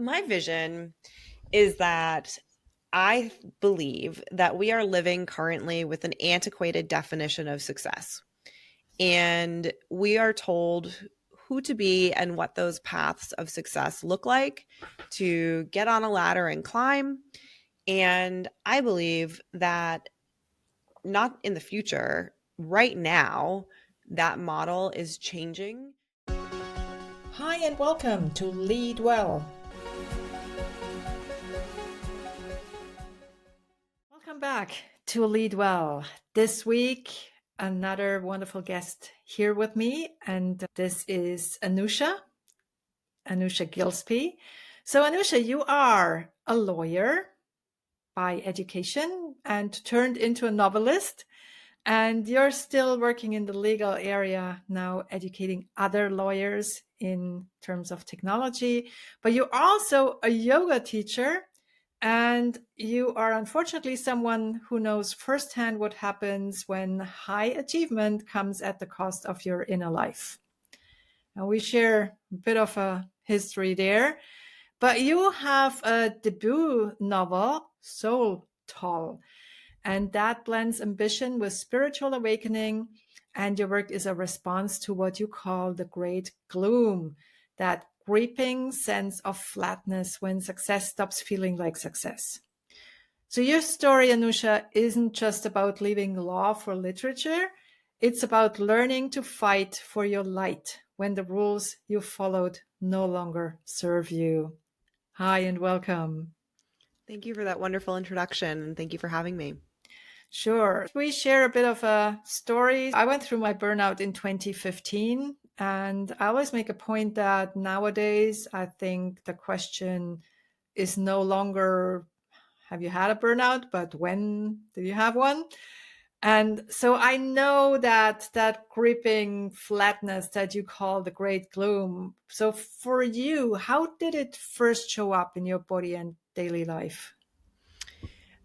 My vision is that I believe that we are living currently with an antiquated definition of success. And we are told who to be and what those paths of success look like to get on a ladder and climb. And I believe that not in the future, right now, that model is changing. Hi, and welcome to Lead Well. Welcome back to Lead Well. This week, another wonderful guest here with me, and this is Anusia Gillespie. So, Anusia, you are a lawyer by education and turned into a novelist. And you're still working in the legal area now, educating other lawyers in terms of technology. But you're also a yoga teacher, and you are unfortunately someone who knows firsthand what happens when high achievement comes at the cost of your inner life. And we share a bit of a history there. But you have a debut novel, Soul Tall, and that blends ambition with spiritual awakening. And your work is a response to what you call the great gloom, that creeping sense of flatness when success stops feeling like success. So your story, Anusia, isn't just about leaving law for literature. It's about learning to fight for your light when the rules you followed no longer serve you. Hi, and welcome. Thank you for that wonderful introduction, and thank you for having me. Sure. We share a bit of a story. I went through my burnout in 2015, and I always make a point that nowadays I think the question is no longer, have you had a burnout, but when did you have one? And so I know that gripping flatness that you call the great gloom. So for you, how did it first show up in your body and daily life?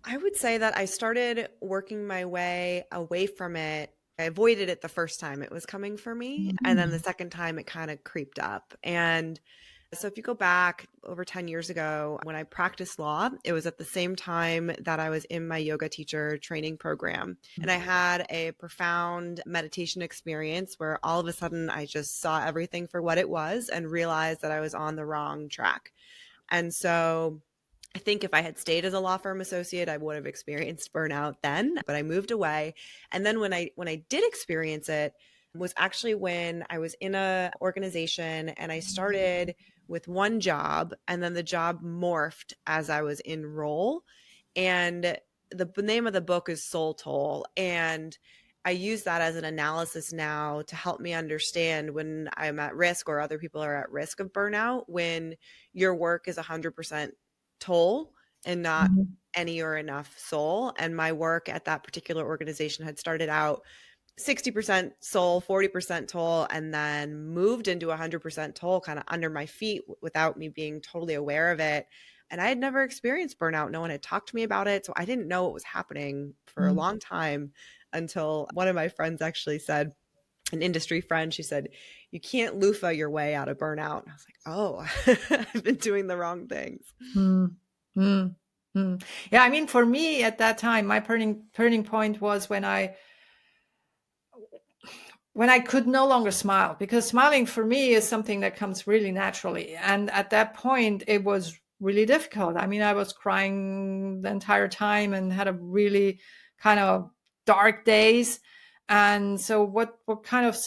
I would say that I started working my way away from it. I avoided it the first time it was coming for me. And then the Mhm. second time it kind of creeped up. And so if you go back over 10 years ago, when I practiced law, it was at the same time that I was in my yoga teacher training program. And I had a profound meditation experience where all of a sudden I just saw everything for what it was and realized that I was on the wrong track. And so I think if I had stayed as a law firm associate, I would have experienced burnout then, but I moved away. And then when I did experience it was actually when I was in a organization and I started with one job and then the job morphed as I was in role. And the name of the book is Soul Toll. And I use that as an analysis now to help me understand when I'm at risk or other people are at risk of burnout, when your work is 100% toll and not Mhm. any or enough soul. And my work at that particular organization had started out 60% soul, 40% toll, and then moved into 100% toll kind of under my feet without me being totally aware of it. And I had never experienced burnout. No one had talked to me about it. So I didn't know what was happening for a Mhm. long time until one of my friends actually said, an industry friend, she said, "You can't loofah your way out of burnout." And I was like, oh, I've been doing the wrong things. Mm, mm, mm. Yeah, I mean, for me at that time, my turning point was when I could no longer smile, because smiling for me is something that comes really naturally. And at that point, it was really difficult. I mean, I was crying the entire time and had a really kind of dark days. And so, what kind of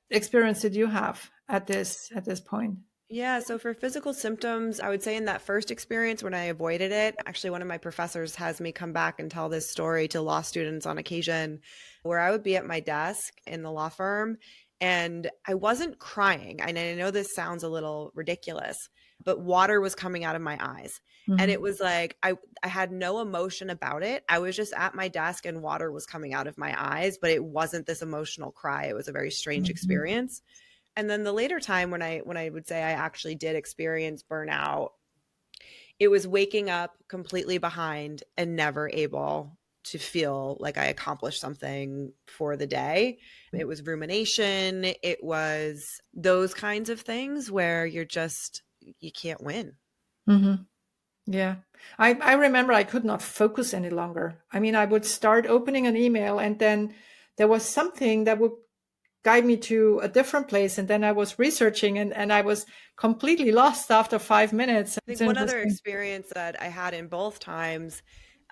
experience did you have at this point? Yeah, so for physical symptoms, I would say in that first experience when I avoided it, actually, one of my professors has me come back and tell this story to law students on occasion, where I would be at my desk in the law firm and I wasn't crying. And I know this sounds a little ridiculous, but water was coming out of my eyes. And it Mhm. was like I had no emotion about it. I was just at my desk and water was coming out of my eyes, but it wasn't this emotional cry. It was a very strange Mhm. experience. And then the later time when I would say I actually did experience burnout, it was waking up completely behind and never able to feel like I accomplished something for the day. It was rumination, it was those kinds of things where you're just you can't win. Mm-hmm. Yeah. I remember I could not focus any longer. I mean, I would start opening an email and then there was something that would guide me to a different place. And then I was researching and I was completely lost after 5 minutes. I It's think one other interesting. experience that I had in both times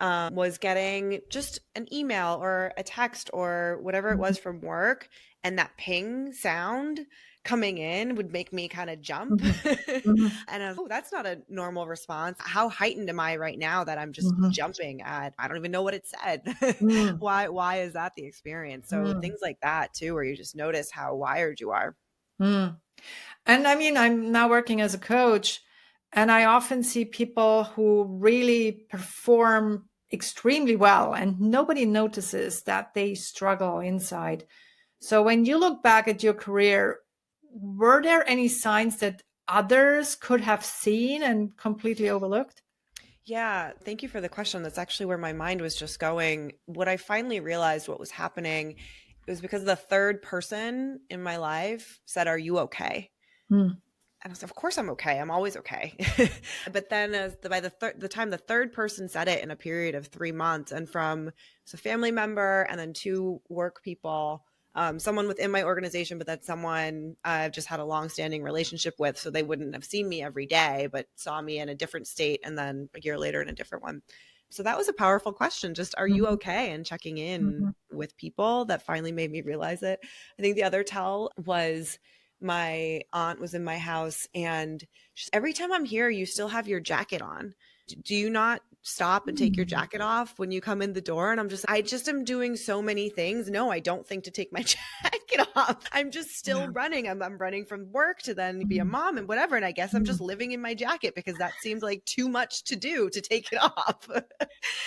was getting just an email or a text or whatever it was from work, and that ping sound coming in would make me kind of jump. Mhm, mhm, And I was, oh, that's not a normal response. How heightened am I right now that I'm just mhm, jumping at? I don't even know what it said. mhm, Why is that the experience? So mhm, things like that too, where you just notice how wired you are. mhm. And I mean, I'm now working as a coach, and I often see people who really perform extremely well, and nobody notices that they struggle inside. So when you look back at your career, were there any signs that others could have seen and completely overlooked? Yeah, thank you for the question. That's actually where my mind was just going. What I finally realized what was happening, it was because the third person in my life said, "Are you okay?" Mm, And I was like, "Of course I'm okay. I'm always okay." But then by the time the third person said it in a period of 3 months, and from a family member and then two work people, someone within my organization, but that's someone I've just had a long-standing relationship with, so they wouldn't have seen me every day, but saw me in a different state, and then a year later in a different one. So that was a powerful question. Just, are you mhm, okay? And checking in mhm, with people, that finally made me realize it. I think the other tell was my aunt was in my house, and she's, every time I'm here, you still have your jacket on. Do you not stop and take your mm, jacket off when you come in the door? And I just am doing so many things. No, I don't think to take my jacket off. I'm just still yeah, running. I'm running from work to then be a mm, mom and whatever. And I guess I'm just mm. living in my jacket because that seemed like too much to do to take it off. Like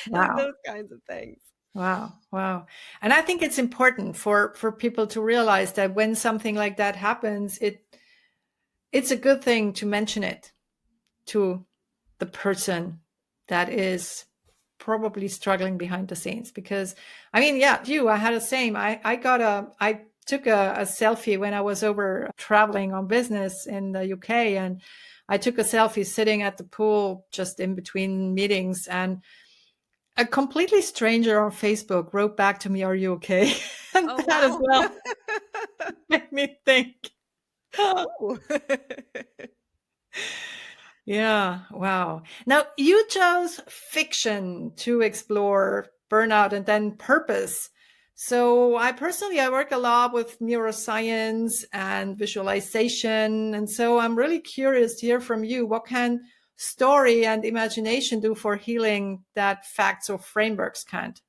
Wow. those kinds of things. Wow, wow. And I think it's important for people to realize that when something like that happens, it's a good thing to mention it to the person that is probably struggling behind the scenes. Because I mean, yeah, I had the same. I took a selfie when I was over traveling on business in the UK, and I took a selfie sitting at the pool just in between meetings, and a completely stranger on Facebook wrote back to me, "Are you okay?" And Oh, that as wow. well made me think. Ooh. Yeah, wow. Now, you chose fiction to explore burnout and then purpose. So, I work a lot with neuroscience and visualization. And so, I'm really curious to hear from you. What can story and imagination do for healing that facts or frameworks can't?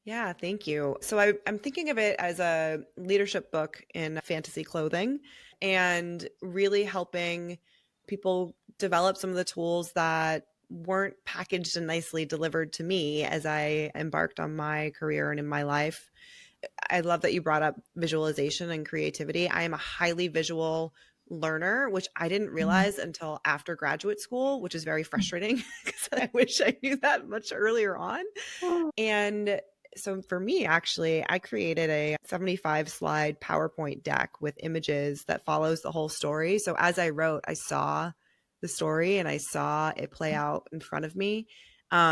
Yeah, thank you. So I'm thinking of it as a leadership book in fantasy clothing, and really helping people develop some of the tools that weren't packaged and nicely delivered to me as I embarked on my career and in my life. I love that you brought up visualization and creativity. I am a highly visual learner, which I didn't Mm, realize until after graduate school, which is very frustrating because I wish I knew that much earlier on. mm, And so for me, actually, I created a 75 slide PowerPoint deck with images that follows the whole story. So as I wrote, I saw the story and I saw it play out in front of me.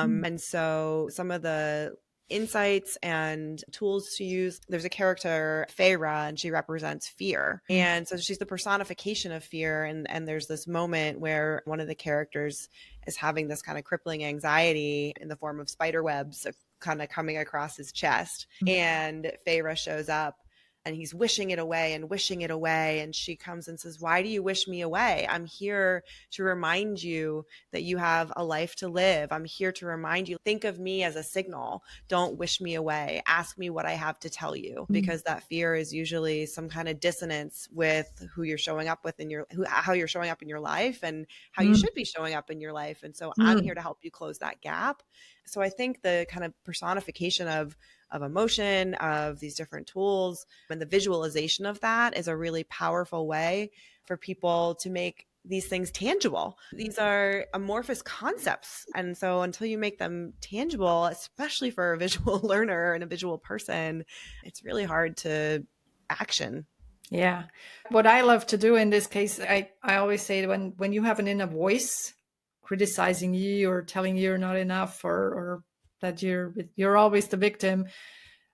mm, And so some of the insights and tools to use, there's a character, Feyre, and she represents fear. mm, And so she's the personification of fear. And there's this moment where one of the characters is having this kind of crippling anxiety in the form of spider webs kind of coming across his chest. mm, And Feyre shows up and he's wishing it away and wishing it away. And she comes and says, "Why do you wish me away? I'm here to remind you that you have a life to live. I'm here to remind you, think of me as a signal. Don't wish me away. Ask me what I have to tell you." mm, Because that fear is usually some kind of dissonance with who you're showing up with how you're showing up in your life and how you mm, should be showing up in your life. And so I'm mm, here to help you close that gap. So I think the kind of personification of emotion, of these different tools, and the visualization of that is a really powerful way for people to make these things tangible. These are amorphous concepts. And so until you make them tangible, especially for a visual learner and a visual person, it's really hard to action. Yeah. What I love to do in this case, I always say when you have an inner voice criticizing you or telling you you're not enough, or that you're always the victim,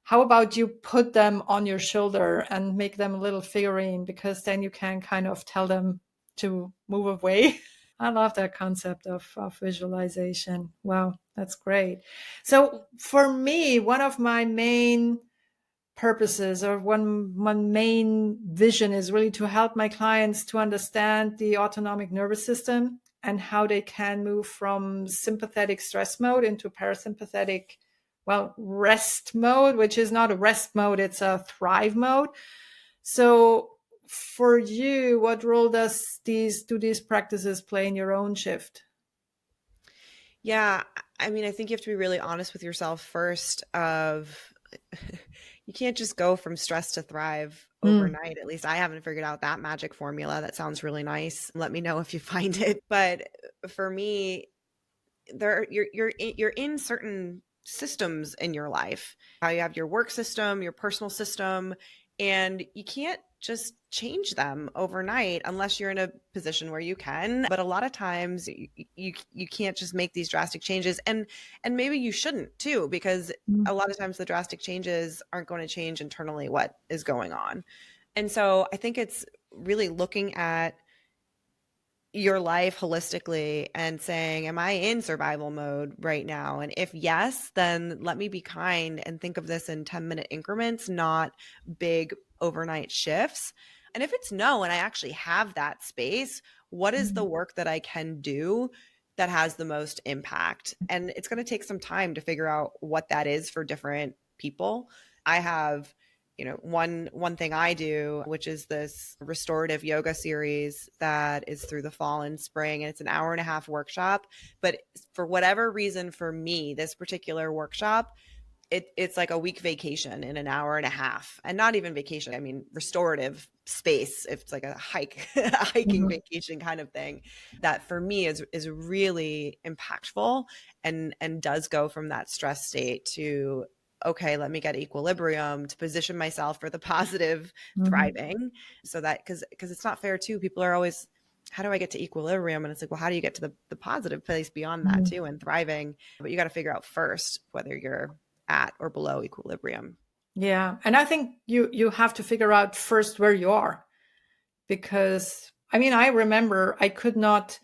how about you put them on your shoulder and make them a little figurine, because then you can kind of tell them to move away. I love that concept of visualization. Wow, that's great. So for me, one of my main purposes, or one main vision, is really to help my clients to understand the autonomic nervous system and how they can move from sympathetic stress mode into parasympathetic, well, rest mode, which is not a rest mode, it's a thrive mode. So for you, what role do these practices play in your own shift? Yeah, I mean, I think you have to be really honest with yourself first of you can't just go from stress to thrive Mm. overnight. At least I haven't figured out that magic formula. That sounds really nice. Let me know if you find it. But for me, you're in certain systems in your life. You have your work system, your personal system, and you can't just change them overnight unless you're in a position where you can. But a lot of times you can't just make these drastic changes, and maybe you shouldn't too, because Mm. a lot of times the drastic changes aren't going to change internally what is going on. And so I think it's really looking at your life holistically and saying, am I in survival mode right now? And if yes, then let me be kind and think of this in 10-minute increments, not big overnight shifts. And if it's no, and I actually have that space, what is the Mm. work that I can do that has the most impact? And it's going to take some time to figure out what that is for different people. I have one thing I do, which is this restorative yoga series that is through the fall and spring, and it's an hour and a half workshop. But for whatever reason, for me, this particular workshop, it's like a week vacation in an hour and a half, and not even vacation. I mean, restorative space. If it's like a hike, a hiking Mhm. vacation kind of thing, that for me is really impactful and does go from that stress state to, okay, let me get equilibrium to position myself for the positive Mhm. thriving. So that because it's not fair too. People are always, how do I get to equilibrium? And it's like, well, how do you get to the positive place beyond that Mhm. too and thriving? But you got to figure out first whether you're at or below equilibrium. Yeah, and I think you have to figure out first where you are, because I mean, I remember I could not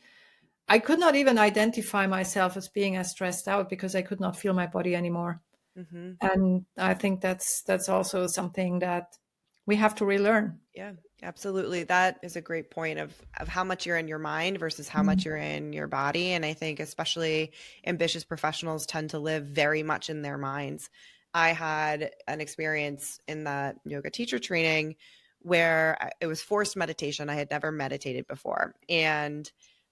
even identify myself as being as stressed out because I could not feel my body anymore. Mm-hmm. And I think that's also something that we have to relearn. Yeah, absolutely. That is a great point of how much you're in your mind versus how Mm. much you're in your body. And I think especially ambitious professionals tend to live very much in their minds. I had an experience in that yoga teacher training where it was forced meditation. I had never meditated before. And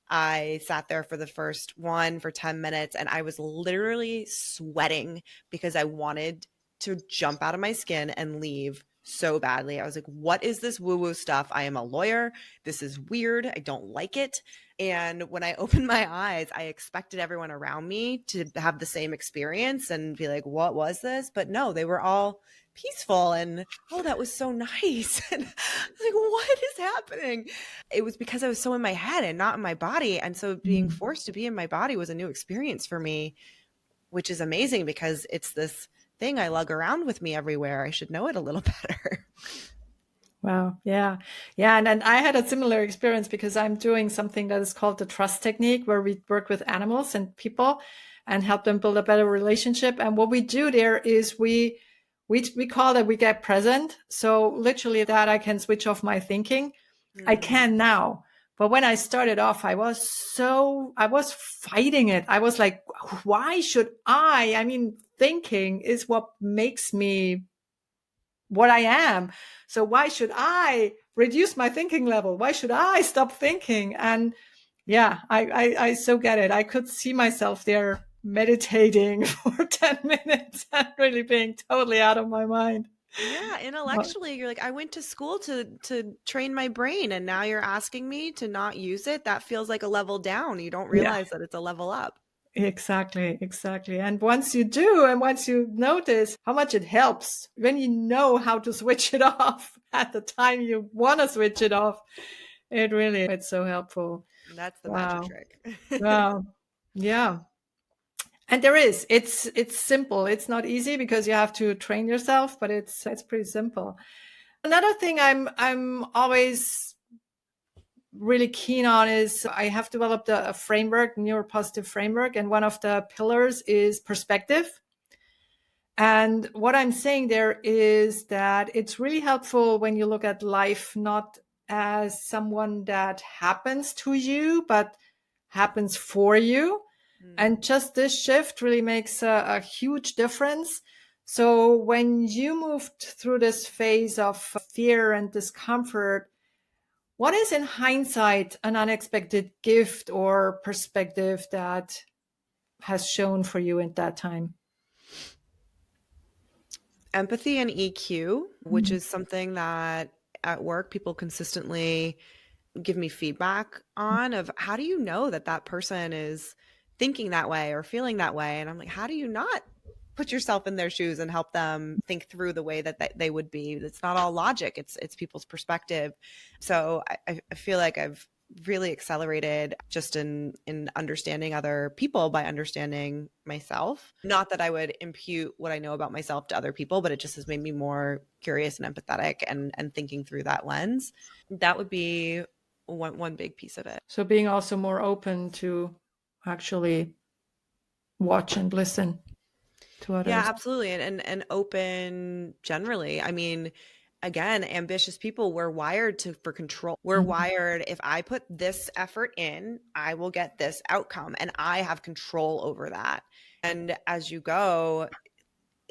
I sat there for the first one for 10 minutes and I was literally sweating because I wanted to jump out of my skin and leave so badly. I was like, what is this woo-woo stuff? I am a lawyer. This is weird. I don't like it. And when I opened my eyes, I expected everyone around me to have the same experience and be like, what was this? But no, they were all peaceful and, oh, that was so nice. And I was like, what is happening? It was because I was so in my head and not in my body. And so being Mm. forced to be in my body was a new experience for me, which is amazing because it's this thing I lug around with me everywhere. I should know it a little better. Wow. Yeah. Yeah. And I had a similar experience because I'm doing something that is called the trust technique, where we work with animals and people and help them build a better relationship. And what we do there is we call it, we get present. So literally that I can switch off my thinking. I Mm, can now. But when I started off, I was fighting it. I was like, why should I mean, thinking is what makes me what I am. So why should I reduce my thinking level? Why should I stop thinking? And yeah, I so get it. I could see myself there meditating for 10 minutes and really being totally out of my mind. yeah, But intellectually, you're like, I went to school to train my brain, and now you're asking me to not use it. That feels like a level down. You don't yeah, realize that it's a level up. Exactly, exactly. And once you do, and once you notice how much it helps, when you know how to switch it off at the time you want to switch it off, it's so helpful. That's the magic Wow. trick. Wow. Yeah. And it's simple. It's not easy because you have to train yourself, but it's pretty simple. Another thing I'm always really keen on is I have developed a framework, neuropositive framework, and one of the pillars is perspective. And what I'm saying there is that it's really helpful when you look at life not as someone that happens to you, but happens for you. And just this shift really makes a huge difference. So when you moved through this phase of fear and discomfort, what is in hindsight an unexpected gift or perspective that has shown for you at that time? Empathy and EQ, which is something that at work people consistently give me feedback on, of how do you know that that person is thinking that way or feeling that way? And I'm like, how do you not put yourself in their shoes and help them think through the way that they would be? It's not all logic, it's people's perspective. So I feel like I've really accelerated just in understanding other people by understanding myself. Not that I would impute what I know about myself to other people, but it just has made me more curious and empathetic and thinking through that lens. That would be one big piece of it. So being also more open to actually watch and listen to Yeah, others. absolutely. And open generally. I mean, again, ambitious people, we're wired to for control. We're Mhm. wired, if I put this effort in, I will get this outcome and I have control over that. And as you go,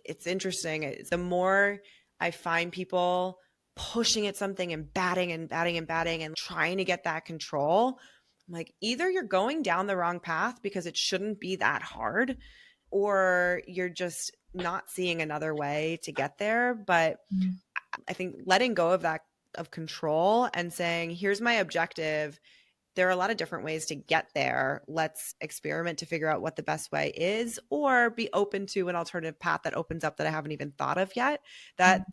it's interesting. It's the more I find people pushing at something and batting and batting and batting and trying to get that control, I'm like, either you're going down the wrong path because it shouldn't be that hard, or you're just not seeing another way to get there. But Mhm. I think letting go of that, of control, and saying, here's my objective. There are a lot of different ways to get there. Let's experiment to figure out what the best way is, or be open to an alternative path that opens up that I haven't even thought of yet. That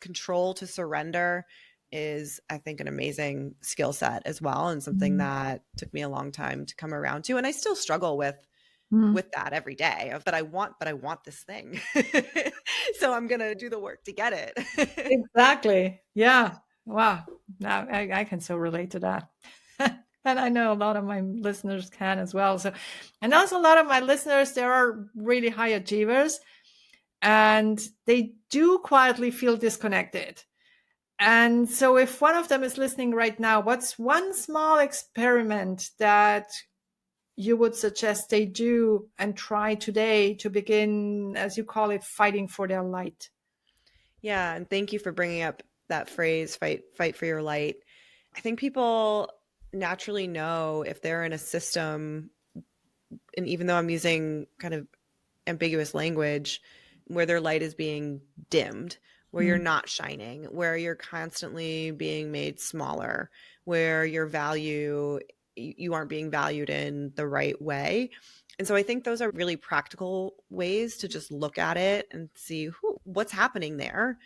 control to surrender is, I think, an amazing skill set as well, and something Mhm. that took me a long time to come around to. And I still struggle Mhm. with that every day, of, but I want this thing. So I'm going to do the work to get it. Exactly. Yeah. Wow. Now I can so relate to that. And I know a lot of my listeners can as well. So, and also a lot of my listeners, there are really high achievers and they do quietly feel disconnected. And so if one of them is listening right now, what's one small experiment that you would suggest they do and try today to begin, as you call it, fighting for their light? Yeah, and thank you for bringing up that phrase, fight for your light. I think people naturally know if they're in a system, and even though I'm using kind of ambiguous language, where their light is being dimmed, where you're Mm. not shining, where you're constantly being made smaller, where your value, you aren't being valued in the right way. And so I think those are really practical ways to just look at it and see what's happening there.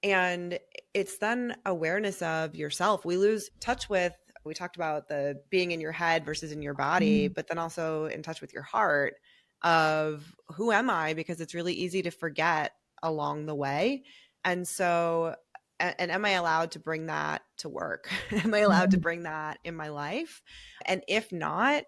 And it's then awareness of yourself. We lose touch with, we talked about the being in your head versus in your body, Mm. but then also in touch with your heart, of who am I? Because it's really easy to forget along the way. And so, and am I allowed to bring that to work? Am I allowed to Mm. bring that in my life? And if not,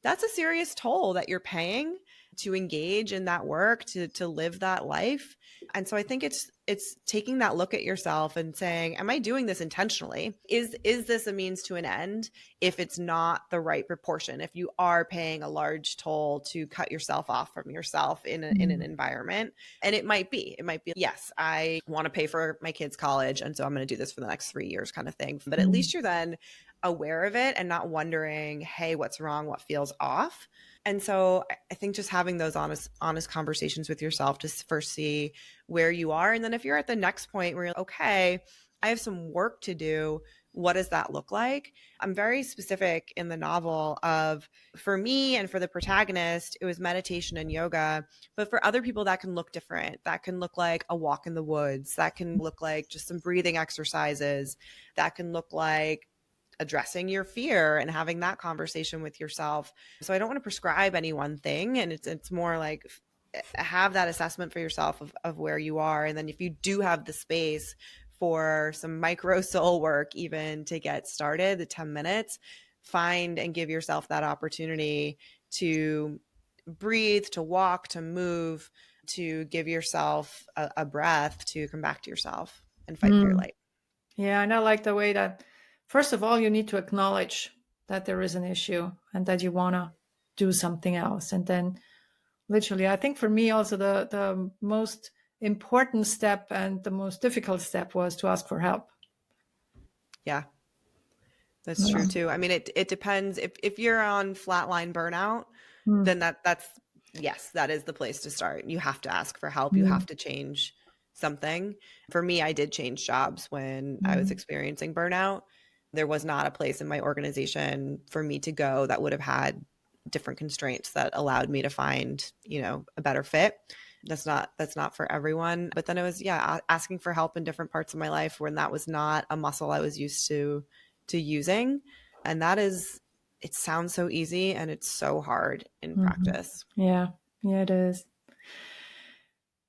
that's a serious toll that you're paying to engage in that work, to live that life. And so I think it's taking that look at yourself and saying, am I doing this intentionally? Is this a means to an end? If it's not the right proportion, if you are paying a large toll to cut yourself off from yourself in an Mm. environment, and it might be, yes, I want to pay for my kids' college, and so I'm going to do this for the next 3 years, kind of thing. But at Mm. least you're then aware of it and not wondering, hey, what's wrong? What feels off? And so I think just having those honest conversations with yourself to first see where you are. And then if you're at the next point where you're like, okay, I have some work to do, what does that look like? I'm very specific in the novel of, for me and for the protagonist, it was meditation and yoga. But for other people, that can look different. That can look like a walk in the woods. That can look like just some breathing exercises. That can look like addressing your fear and having that conversation with yourself. So I don't want to prescribe any one thing. And it's more like have that assessment for yourself of where you are. And then if you do have the space for some micro soul work, even to get started, the 10 minutes, find and give yourself that opportunity to breathe, to walk, to move, to give yourself a breath, to come back to yourself and fight for your light. Yeah, and I like the way that, first of all, you need to acknowledge that there is an issue and that you want to do something else. And then literally, I think for me also the most important step and the most difficult step was to ask for help. Yeah, that's true too. I mean, it depends. If you're on flatline burnout, then that's, yes, that is the place to start. You have to ask for help. You have to change something. For me, I did change jobs when I was experiencing burnout. There was not a place in my organization for me to go that would have had different constraints that allowed me to find, a better fit. That's not for everyone. But then it was, asking for help in different parts of my life when that was not a muscle I was used to using. And that is, it sounds so easy and it's so hard in practice. Yeah, it is.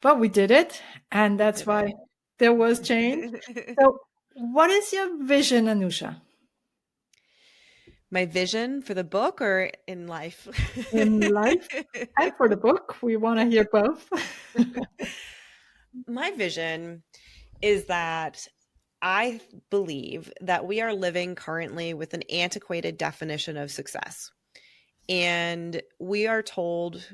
But we did it. And that's why there was change. So what is your vision, Anusia? My vision for the book or in life? In life and for the book. We want to hear both. My vision is that I believe that we are living currently with an antiquated definition of success. And we are told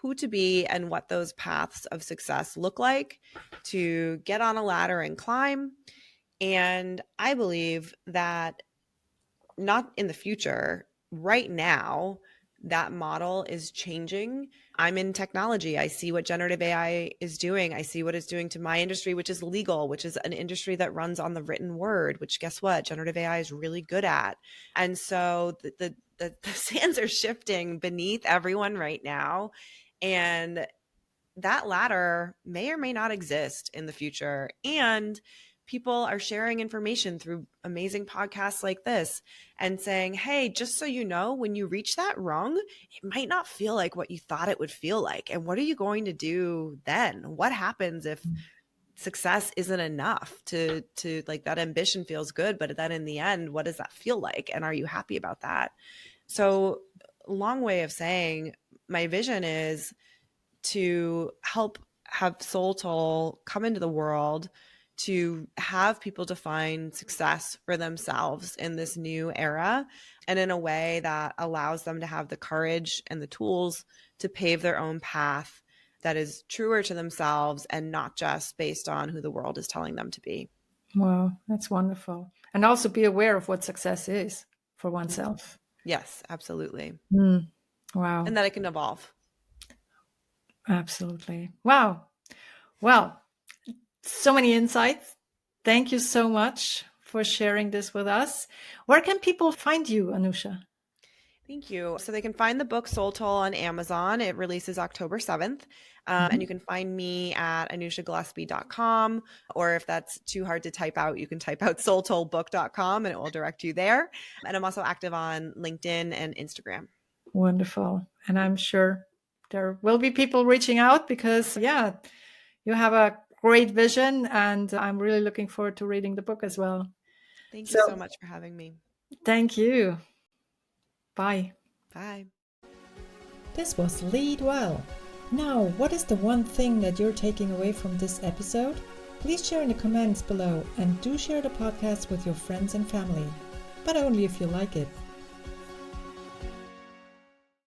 who to be and what those paths of success look like to get on a ladder and climb. And I believe that not in the future, right now, that model is changing. I'm in technology. I see what generative AI is doing. I see what it's doing to my industry, which is legal, which is an industry that runs on the written word, which guess what? Generative AI is really good at. And so the sands are shifting beneath everyone right now. And that ladder may or may not exist in the future. And people are sharing information through amazing podcasts like this and saying, hey, just so you know, when you reach that rung, it might not feel like what you thought it would feel like. And what are you going to do then? What happens if success isn't enough to like that ambition feels good, but then in the end, what does that feel like? And are you happy about that? So long way of saying my vision is to help have Soul Toll come into the world, to have people define success for themselves in this new era and in a way that allows them to have the courage and the tools to pave their own path that is truer to themselves and not just based on who the world is telling them to be. Wow, that's wonderful. And also be aware of what success is for oneself. Yes, absolutely. Wow. And that it can evolve. Absolutely. Wow. Well, so many insights. Thank you so much for sharing this with us. Where can people find you, Anusia? Thank you. So they can find the book Soul Toll on Amazon. It releases October 7th. And you can find me at anusiagillespie.com, or if that's too hard to type out, you can type out soultollbook.com and it will direct you there. And I'm also active on LinkedIn and Instagram. Wonderful. And I'm sure there will be people reaching out because, you have a great vision and I'm really looking forward to reading the book as well. Thank you so much for having me. Thank you. Bye. Bye. This was Lead Well. Now, what is the one thing that you're taking away from this episode? Please share in the comments below and do share the podcast with your friends and family, but only if you like it.